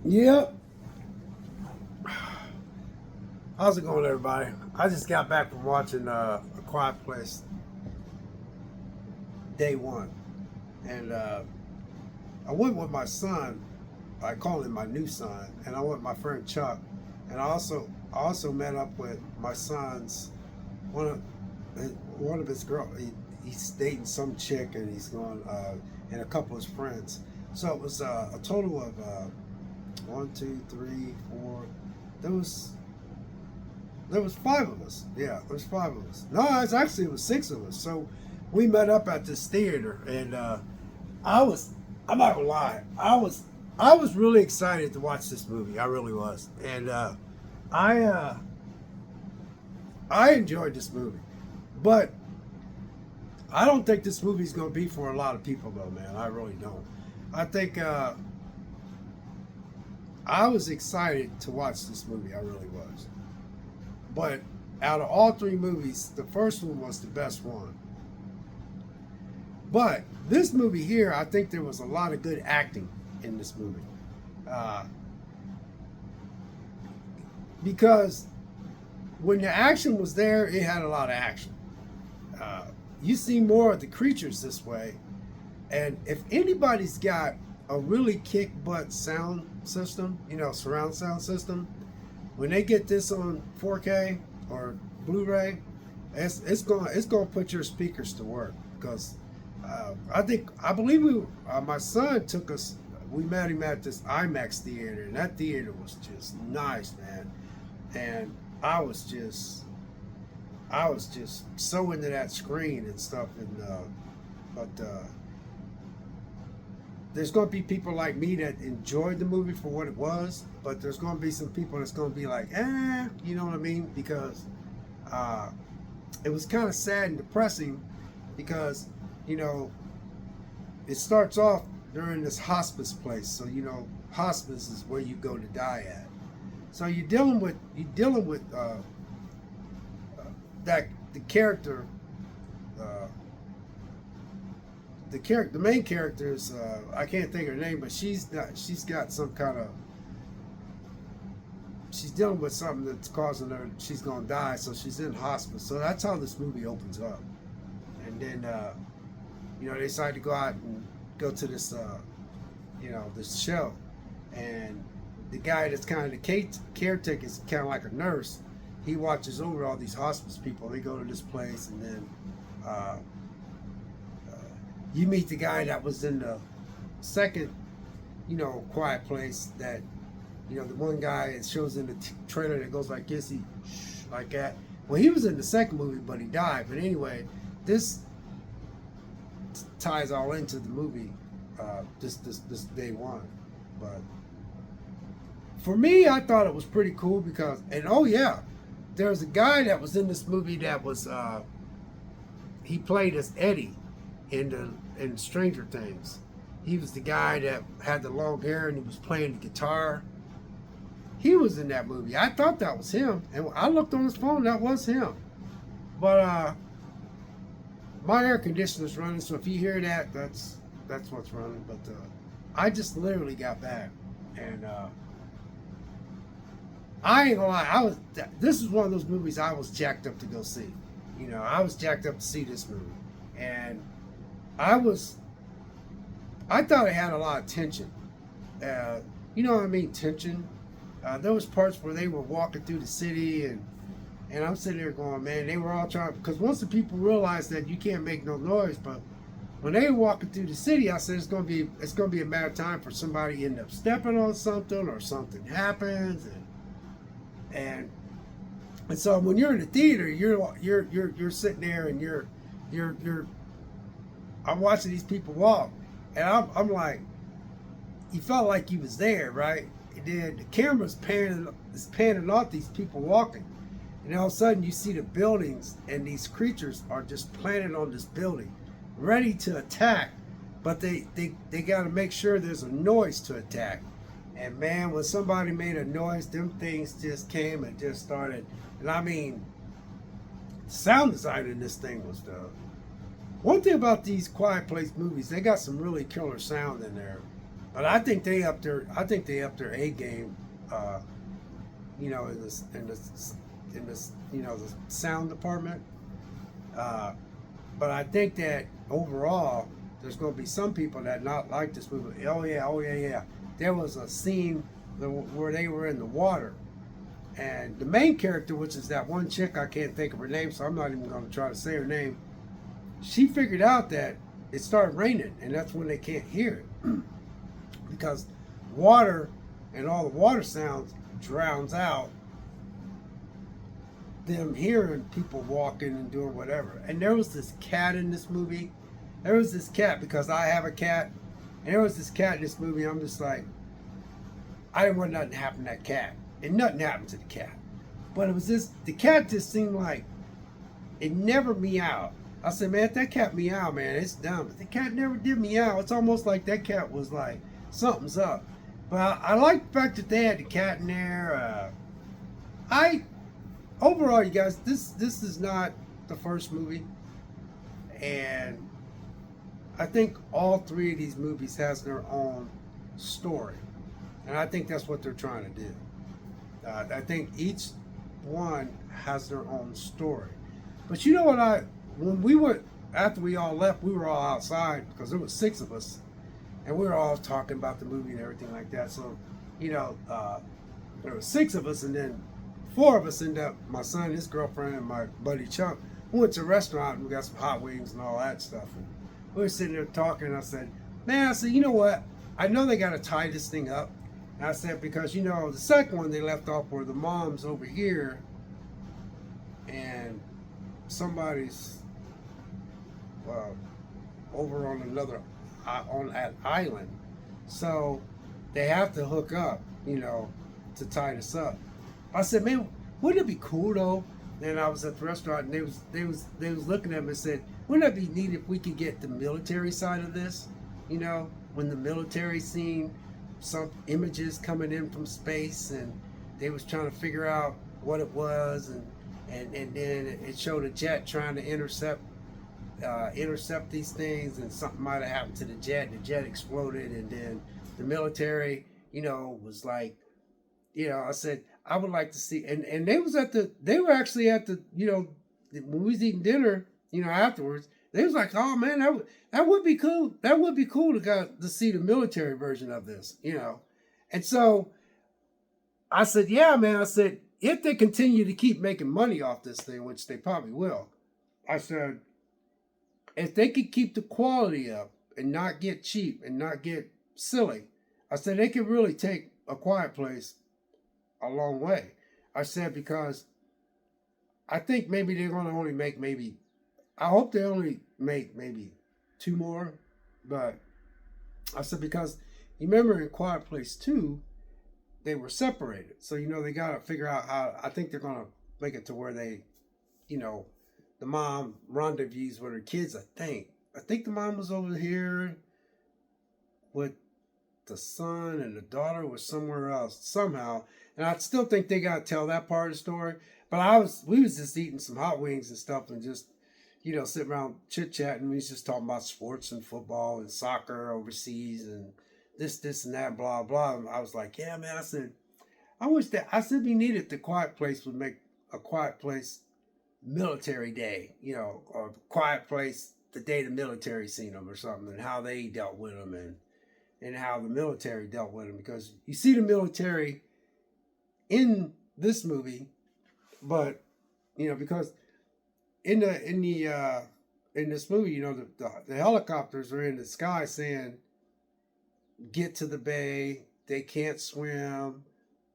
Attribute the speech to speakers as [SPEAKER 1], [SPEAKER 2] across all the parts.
[SPEAKER 1] Yep. How's it going, everybody? I just got back from watching A Quiet Place day one, and I went with my son. I call him my new son, and I went with my friend Chuck, and I also met up with my son's one of one of his girl. He's dating some chick, and he's going and a couple of his friends. So it was a total of one, two, three, four. There was There was five of us. Yeah, there was five of us. No, it was six of us. So we met up at this theater, and I was, I'm not gonna lie, I was really excited to watch this movie. I really was, and I, uh, I enjoyed this movie, but I don't think this movie's gonna be for a lot of people, though, man. I really don't. I think I was excited to watch this movie. I really was. But out of all three movies, the first one was the best one. But this movie here, I think there was a lot of good acting in this movie. Uh, because when the action was there, it had a lot of action. Uh, you see more of the creatures this way. And if anybody's got a really kick butt sound system, surround sound system, when they get this on 4K or Blu-ray, it's gonna put your speakers to work because I believe my son took us. We met him at this IMAX theater, and that theater was just nice, man. And I was just so into that screen and stuff. And but there's going to be people like me that enjoyed the movie for what it was, but there's going to be some people that's going to be like, you know what I mean? Because uh, it was kind of sad and depressing because, you know, it starts off during this hospice place. So, hospice is where you go to die at. So you're dealing with that the character. Uh, the main character is I can't think of her name, but she's got some kind of she's dealing with something that's causing her she's gonna die, so she's in hospice. So that's how this movie opens up, and then they decide to go out and go to this this show, and the guy that's kind of the caretaker is kind of like a nurse. He watches over all these hospice people. They go to this place, and then uh, you meet the guy that was in the second, quiet place. That, the one guy that shows in the trailer that goes like this, like that. Well, he was in the second movie, but he died. But anyway, this ties all into the movie. This day one, but for me, I thought it was pretty cool because, and oh yeah, there's a guy that was in this movie that was he played as Eddie in Stranger Things. He was the guy that had the long hair and he was playing the guitar. He was in that movie. I thought that was him, and I looked on his phone. That was him. But my air conditioner's running, so if you hear that, that's what's running. But I just literally got back, and I ain't gonna lie. This is one of those movies I was jacked up to go see. I was jacked up to see this movie, and I thought it had a lot of tension. You know what I mean, tension. There was parts where they were walking through the city, and I'm sitting there going, man, they were all trying, because once the people realized that you can't make no noise, but when they were walking through the city, I said it's gonna be a matter of time for somebody to end up stepping on something or something happens, and so when you're in the theater, you're sitting there and you're I'm watching these people walk, and I'm like, you felt like you was there, right? And then the camera's panning off these people walking, and all of a sudden you see the buildings, and these creatures are just planted on this building, ready to attack, but they got to make sure there's a noise to attack. And man, when somebody made a noise, them things just came and just started. And I mean, sound design in this thing was one thing about these Quiet Place movies. They got some really killer sound in there. But I think they up their A game. Uh, in this the sound department. Uh, but I think that overall, there's going to be some people that not like this movie. Oh yeah, yeah. There was a scene where they were in the water, and the main character, which is that one chick, I can't think of her name, so I'm not even going to try to say her name. She figured out that it started raining, and that's when they can't hear it because water and all the water sounds drowns out them hearing people walking and doing whatever. And there was this cat in this movie. There was this cat because I have a cat, and there was this cat in this movie. I'm just like, I didn't want nothing to happen to that cat, and nothing happened to the cat. But it was the cat just seemed like it never meowed. I said, man, if that cat meow, man, it's dumb. But the cat never did meow. It's almost like that cat was like, something's up. But I like the fact that they had the cat in there. I Overall, you guys, this is not the first movie, and I think all three of these movies has their own story, and I think that's what they're trying to do. I think each one has their own story. But you know what? When we were after we all left, we were all outside because there was 6 of us, and we were all talking about the movie and everything like that. So, there were 6 of us, and then 4 of us ended up, my son, his girlfriend, and my buddy Chuck. We went to a restaurant and we got some hot wings and all that stuff. And we were sitting there talking, and I said, man, you know what? I know they got to tie this thing up. And I said, because, the second one they left off where the mom's over here and somebody's over on on that island. So they have to hook up, to tie this up. I said, man, wouldn't it be cool though? And I was at the restaurant, and they was looking at me and said, wouldn't that be neat if we could get the military side of this? When the military seen some images coming in from space, and they was trying to figure out what it was, and then it showed a jet trying to intercept these things, and something might have happened to the jet. The jet exploded, and then the military, was like, I said, I would like to see, and they were actually at the, when we was eating dinner, afterwards, they was like, oh man, that would be cool. That would be cool to see the military version of this, And so I said, yeah, man, I said, if they continue to keep making money off this thing, which they probably will, I said, if they could keep the quality up and not get cheap and not get silly, I said, they could really take A Quiet Place a long way. I said, because I think maybe they're going to only make I hope they only make maybe 2 more. But I said, because you remember in Quiet Place 2, they were separated. So, they got to figure out how, I think they're going to make it to where they, the mom rendezvous with her kids, I think. I think the mom was over here with the son, and the daughter was somewhere else somehow. And I still think they got to tell that part of the story. But we was just eating some hot wings and stuff, and just, sitting around chit-chatting. We was just talking about sports and football and soccer overseas and this and that, blah, blah. And I was like, yeah, man, I said, it'd be needed the Quiet Place would make A Quiet Place Military Day, or Quiet Place the day the military seen them or something, and how they dealt with them, and how the military dealt with them. Because you see the military in this movie, but because in this movie, the helicopters are in the sky saying, get to the bay. They can't swim.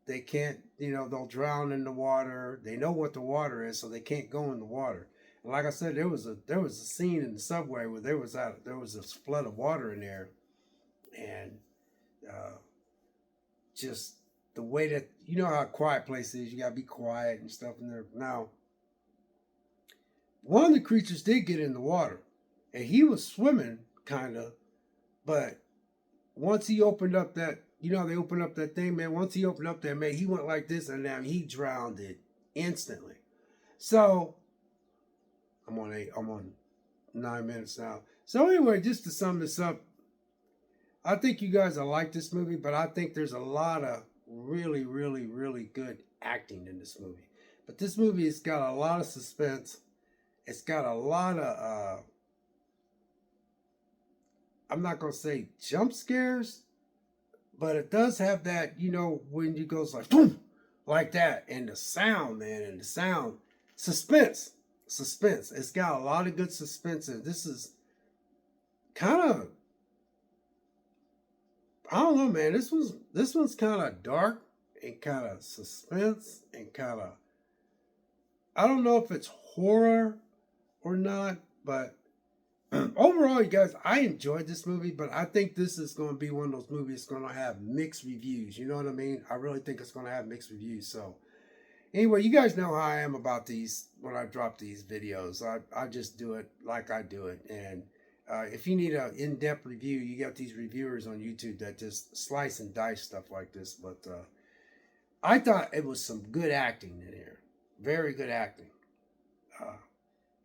[SPEAKER 1] They can't, they'll drown in the water. They know what the water is, so they can't go in the water. And like I said, there was a scene in the subway where there was a flood of water in there, and just the way that, how a quiet place is, you gotta be quiet and stuff in there. Now, one of the creatures did get in the water, and he was swimming kind of, but once he opened up that, they opened up that thing, man. Once he opened up that, man, he went like this, and now he drowned it instantly. So I'm on 9 minutes now. So anyway, just to sum this up, I think you guys will like this movie, but I think there's a lot of really, really, really good acting in this movie. But this movie has got a lot of suspense. It's got a lot of, I'm not going to say jump scares, but it does have that, you know, when it goes like, boom, like that. And the sound, man, and the sound, suspense. It's got a lot of good suspense in it. This is kind of, I don't know, man. This one's kind of dark and kind of suspense and kind of, I don't know if it's horror or not, but overall, you guys, I enjoyed this movie, but I think this is going to be one of those movies going to have mixed reviews. You know what I mean? I really think it's going to have mixed reviews. So anyway, you guys know how I am about these when I drop these videos. I just do it like I do it. And if you need an in-depth review, you got these reviewers on YouTube that just slice and dice stuff like this. But I thought it was some good acting in here. Very good acting.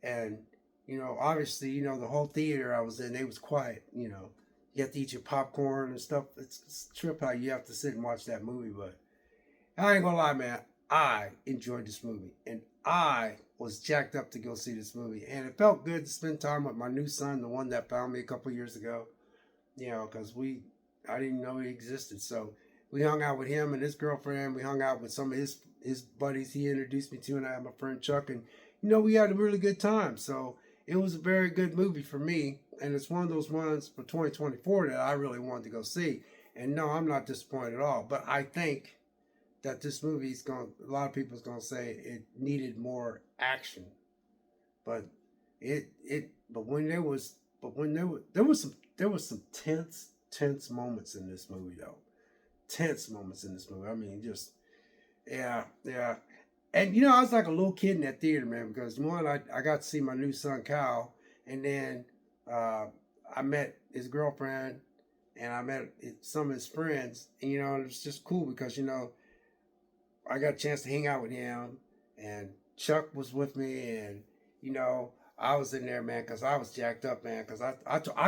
[SPEAKER 1] And, you know, obviously, you know, the whole theater I was in, they was quiet. You know, you have to eat your popcorn and stuff. It's a trip how you have to sit and watch that movie. But I ain't gonna lie, man. I enjoyed this movie. And I was jacked up to go see this movie. And it felt good to spend time with my new son, the one that found me a couple years ago. You know, because I didn't know he existed. So we hung out with him and his girlfriend. We hung out with some of his buddies he introduced me to. And I had my friend Chuck. And, you know, we had a really good time. So it was a very good movie for me. And it's one of those ones for 2024 that I really wanted to go see. And no, I'm not disappointed at all. But I think that this movie's a lot of people's gonna say it needed more action, but there was some tense moments in this movie though, tense moments in this movie. I mean, just yeah, and you know, I was like a little kid in that theater, man, because one, I got to see my new son Kyle, and then I met his girlfriend, and I met some of his friends, and you know, it was just cool because you know, I got a chance to hang out with him, and Chuck was with me, and you know, I was in there, man, because I was jacked up, man, because I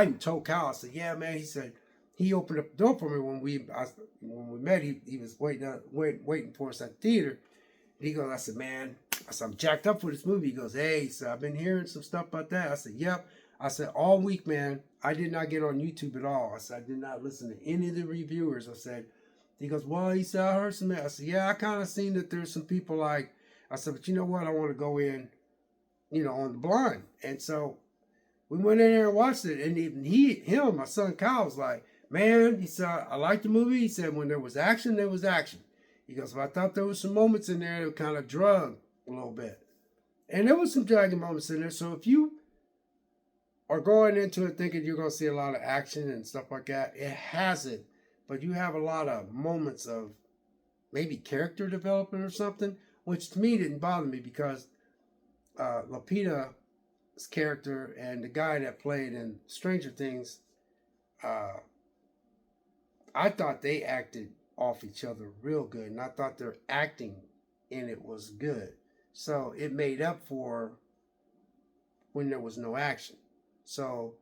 [SPEAKER 1] even told Kyle, I said, yeah, man, he said, he opened up the door for me when we met. He was waiting for us at the theater. And he goes, I said, I'm jacked up for this movie. He goes, hey, so I've been hearing some stuff about that. I said, yep. I said, all week, man, I did not get on YouTube at all. I said, I did not listen to any of the reviewers. I said, he goes, well, he said, I heard some. I said, yeah, I kind of seen that there's some people like, I said, but you know what? I want to go in, you know, on the blind. And so we went in there and watched it. And even my son Kyle was like, man, he said, I liked the movie. He said, when there was action, there was action. He goes, well, I thought there was some moments in there that kind of drug a little bit. And there was some dragging moments in there. So if you are going into it thinking you're going to see a lot of action and stuff like that, it hasn't. But you have a lot of moments of maybe character development or something, which to me didn't bother me because Lupita's character and the guy that played in Stranger Things, I thought they acted off each other real good, and I thought their acting in it was good. So it made up for when there was no action. So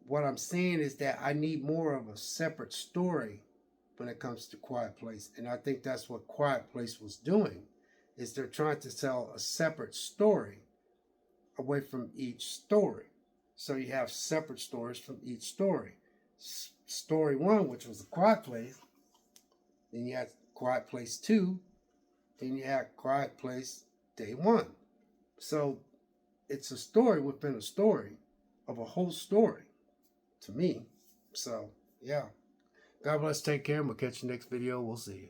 [SPEAKER 1] what I'm saying is that I need more of a separate story when it comes to Quiet Place. And I think that's what Quiet Place was doing, is they're trying to tell a separate story away from each story. So you have separate stories from each story. Story one, which was a Quiet Place. Then you had Quiet Place 2. Then you had Quiet Place Day 1. So it's a story within a story of a whole story to me. So, yeah. God bless. Take care. And we'll catch you next video. We'll see you.